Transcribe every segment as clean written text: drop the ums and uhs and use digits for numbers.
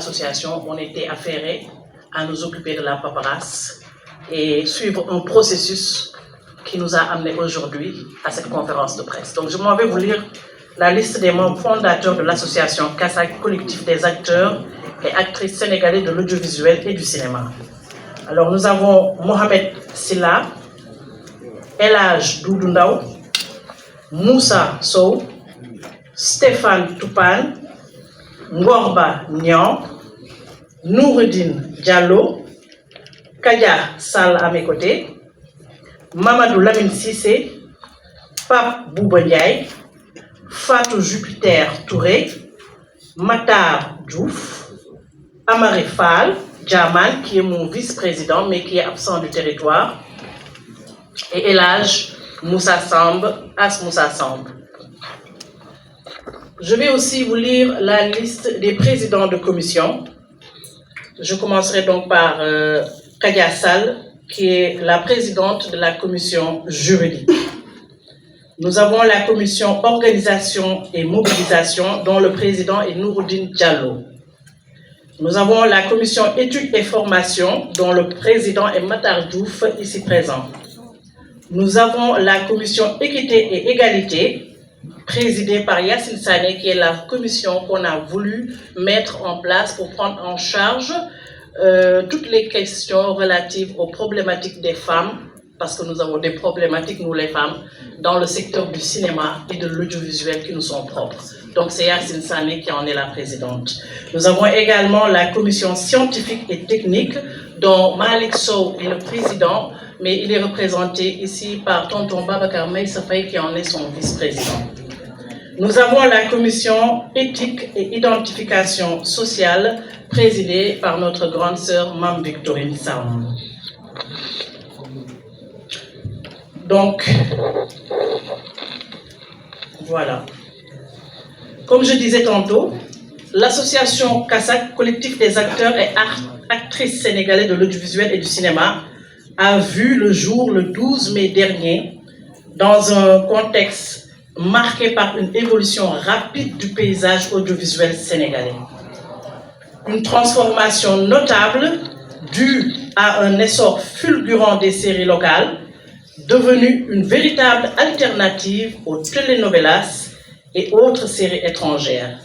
association, on était affairés à nous occuper de la paperasse et suivre un processus qui nous a amenés aujourd'hui à cette conférence de presse. Donc je m'en vais vous lire la liste des membres fondateurs de l'association CASAC, collectif des acteurs et actrices sénégalais de l'audiovisuel et du cinéma. Alors nous avons Mohamed Silla, El Hadj Doudou Ndaw, Moussa Sow, Stéphane Toupane, Ngorba Niang, Noureddine Diallo, Kadia Sall à mes côtés, Mamadou Lamine Sissé, Pape Bouba Ndiaye, Fatou Jupiter Touré, Matar Diouf, Amari Fall Djaman, qui est mon vice-président mais qui est absent du territoire, et El Hadj Moussa Samb, As Moussa Samb. Je vais aussi vous lire la liste des présidents de commission. Je commencerai donc par Kadia Sall, qui est la présidente de la commission juridique. Nous avons la commission organisation et mobilisation, dont le président est Noureddine Diallo. Nous avons la commission études et formation, dont le président est Matar Diouf, ici présent. Nous avons la commission équité et égalité, présidée par Yassine Sané, qui est la commission qu'on a voulu mettre en place pour prendre en charge toutes les questions relatives aux problématiques des femmes, parce que nous avons des problématiques, nous les femmes, dans le secteur du cinéma et de l'audiovisuel qui nous sont propres. Donc c'est Yassine Sané qui en est la présidente. Nous avons également la commission scientifique et technique, dont Malik Sow est le président, mais il est représenté ici par Tonton Babacar Meïssa Faye qui en est son vice-président. Nous avons la commission éthique et identification sociale, présidée par notre grande sœur Mame Victorine Sam. Donc, voilà. Comme je disais tantôt, l'association CASAC, collectif des acteurs et actrices sénégalais de l'audiovisuel et du cinéma, a vu le jour le 12 mai dernier dans un contexte marqué par une évolution rapide du paysage audiovisuel sénégalais. Une transformation notable due à un essor fulgurant des séries locales, devenues une véritable alternative aux telenovelas et autres séries étrangères.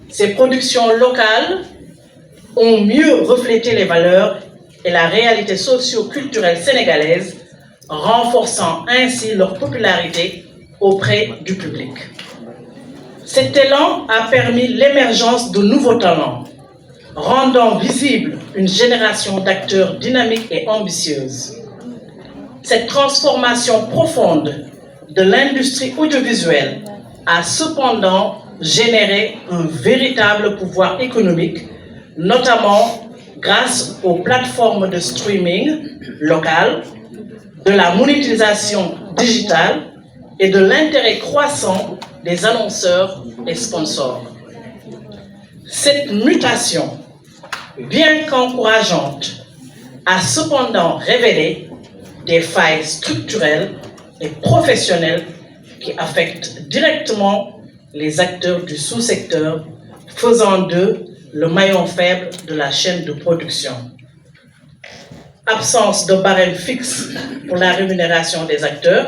Ces productions locales ont mieux reflété les valeurs et la réalité socio-culturelle sénégalaise, renforçant ainsi leur popularité auprès du public. Cet élan a permis l'émergence de nouveaux talents, rendant visible une génération d'acteurs dynamiques et ambitieuses. Cette transformation profonde de l'industrie audiovisuelle a cependant généré un véritable pouvoir économique, notamment grâce aux plateformes de streaming locales, de la monétisation digitale et de l'intérêt croissant des annonceurs et sponsors. Cette mutation, bien qu'encourageante, a cependant révélé des failles structurelles et professionnelles qui affectent directement les acteurs du sous-secteur, faisant d'eux le maillon faible de la chaîne de production. Absence de barème fixe pour la rémunération des acteurs,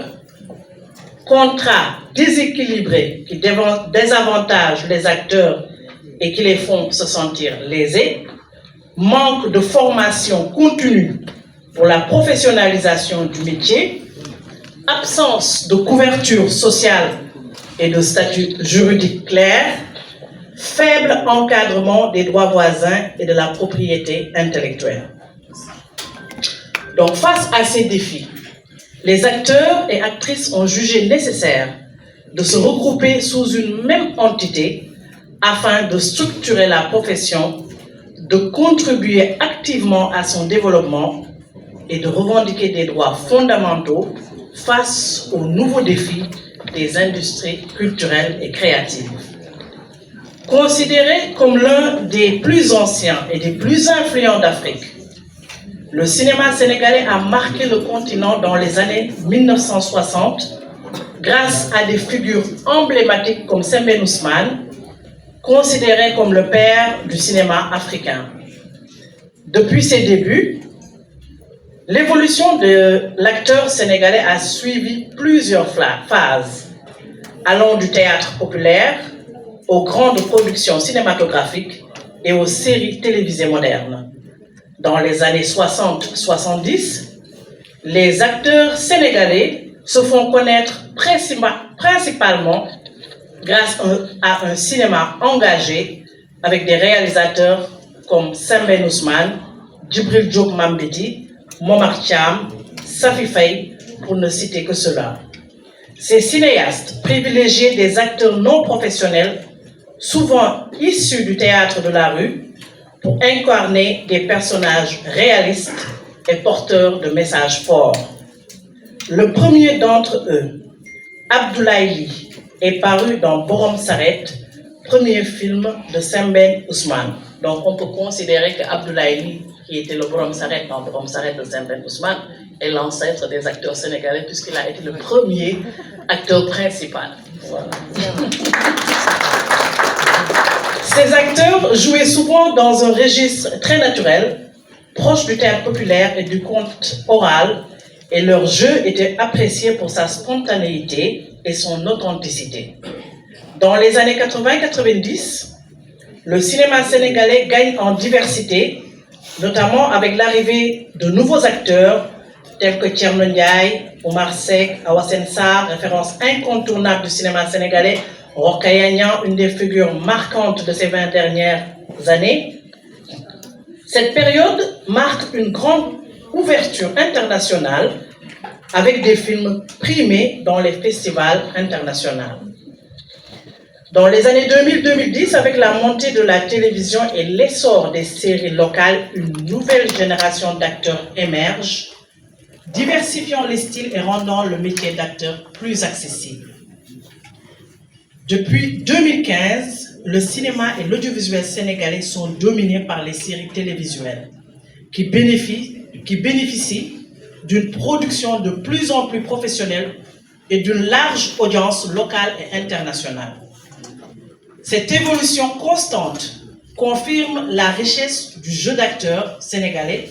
contrats déséquilibrés qui désavantagent les acteurs et qui les font se sentir lésés, manque de formation continue pour la professionnalisation du métier, absence de couverture sociale et de statut juridique clair, faible encadrement des droits voisins et de la propriété intellectuelle. Donc face à ces défis, les acteurs et actrices ont jugé nécessaire de se regrouper sous une même entité afin de structurer la profession, de contribuer activement à son développement et de revendiquer des droits fondamentaux face aux nouveaux défis des industries culturelles et créatives. Considéré comme l'un des plus anciens et des plus influents d'Afrique, le cinéma sénégalais a marqué le continent dans les années 1960 grâce à des figures emblématiques comme Sembène Ousmane, considéré comme le père du cinéma africain. Depuis ses débuts, l'évolution de l'acteur sénégalais a suivi plusieurs phases, allant du théâtre populaire aux grandes productions cinématographiques et aux séries télévisées modernes. Dans les années 60-70, les acteurs sénégalais se font connaître principalement grâce à un cinéma engagé avec des réalisateurs comme Sembène Ousmane, Djibril Diop Mambéty, Momar Thiam, Safi Faye, pour ne citer que cela. Ces cinéastes privilégiaient des acteurs non professionnels, souvent issus du théâtre de la rue, pour incarner des personnages réalistes et porteurs de messages forts. Le premier d'entre eux, Abdoulaye Ly, est paru dans Borom Saret, premier film de Sembène Ousmane. Donc on peut considérer que Abdoulaye Ly, qui était le Borom Saret dans Borom Saret de Sembène Ousmane, est l'ancêtre des acteurs sénégalais puisqu'il a été le premier acteur principal. Voilà. Ces acteurs jouaient souvent dans un registre très naturel, proche du théâtre populaire et du conte oral, et leur jeu était apprécié pour sa spontanéité et son authenticité. Dans les années 80-90, le cinéma sénégalais gagne en diversité, notamment avec l'arrivée de nouveaux acteurs tels que Thierno Ndiaye, Omar Seck, Awa Sen Sarr, référence incontournable du cinéma sénégalais, Rokhaya Niang, une des figures marquantes de ces 20 dernières années. Cette période marque une grande ouverture internationale avec des films primés dans les festivals internationaux. Dans les années 2000-2010, avec la montée de la télévision et l'essor des séries locales, une nouvelle génération d'acteurs émerge, diversifiant les styles et rendant le métier d'acteur plus accessible. Depuis 2015, le cinéma et l'audiovisuel sénégalais sont dominés par les séries télévisuelles qui bénéficient d'une production de plus en plus professionnelle et d'une large audience locale et internationale. Cette évolution constante confirme la richesse du jeu d'acteurs sénégalais,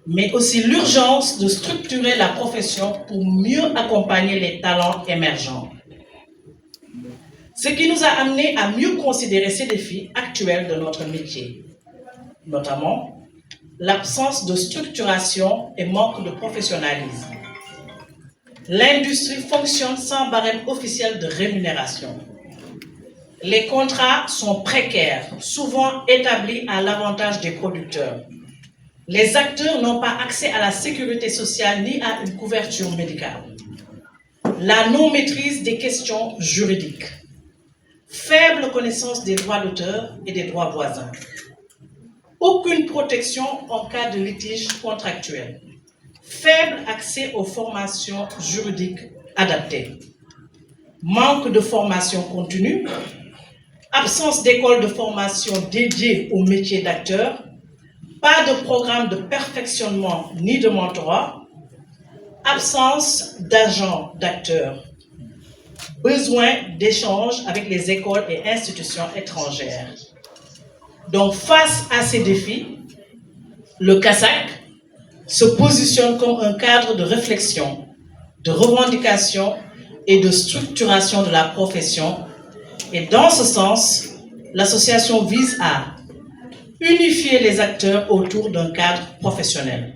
mais aussi l'urgence de structurer la profession pour mieux accompagner les talents émergents. Ce qui nous a amené à mieux considérer ces défis actuels de notre métier, notamment l'absence de structuration et manque de professionnalisme. L'industrie fonctionne sans barème officiel de rémunération. Les contrats sont précaires, souvent établis à l'avantage des producteurs. Les acteurs n'ont pas accès à la sécurité sociale ni à une couverture médicale. La non-maîtrise des questions juridiques. Faible connaissance des droits d'auteur et des droits voisins. Aucune protection en cas de litige contractuel. Faible accès aux formations juridiques adaptées. Manque de formation continue. Absence d'école de formation dédiée au métier d'acteur. Pas de programme de perfectionnement ni de mentorat. Absence d'agents d'acteurs. Besoin d'échanges avec les écoles et institutions étrangères. Donc, face à ces défis, le CASAC se positionne comme un cadre de réflexion, de revendication et de structuration de la profession. Et dans ce sens, l'association vise à unifier les acteurs autour d'un cadre professionnel,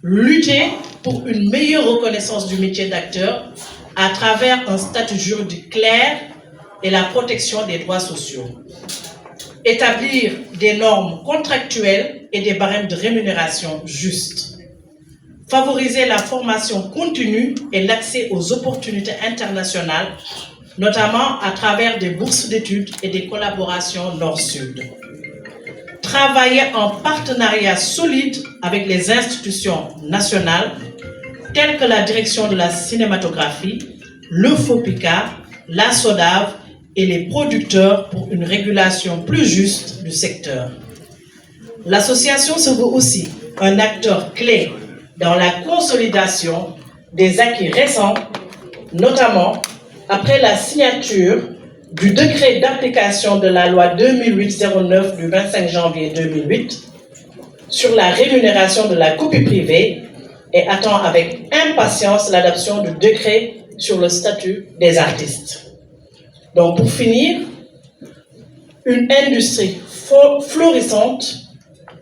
lutter pour une meilleure reconnaissance du métier d'acteur à travers un statut juridique clair et la protection des droits sociaux, établir des normes contractuelles et des barèmes de rémunération justes, favoriser la formation continue et l'accès aux opportunités internationales, notamment à travers des bourses d'études et des collaborations Nord-Sud. Travailler en partenariat solide avec les institutions nationales, telles que la Direction de la cinématographie, le FOPICA, la SODAV et les producteurs pour une régulation plus juste du secteur. L'association se veut aussi un acteur clé dans la consolidation des acquis récents, notamment après la signature du décret d'application de la loi 2008-09 du 25 janvier 2008 sur la rémunération de la copie privée et attend avec impatience l'adoption du décret sur le statut des artistes. Donc pour finir, une industrie florissante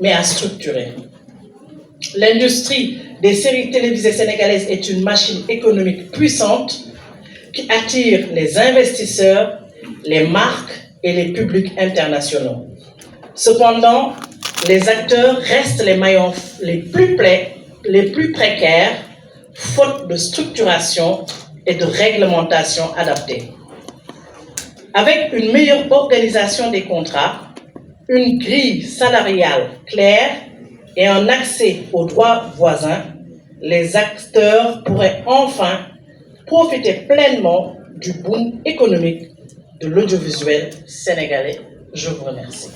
mais à structurer. L'industrie des séries télévisées sénégalaises est une machine économique puissante qui attire les investisseurs, les marques et les publics internationaux. Cependant, les acteurs restent les maillons les plus précaires, faute de structuration et de réglementation adaptée. Avec une meilleure organisation des contrats, une grille salariale claire et un accès aux droits voisins, les acteurs pourraient enfin profiter pleinement du boom économique de l'audiovisuel sénégalais. Je vous remercie.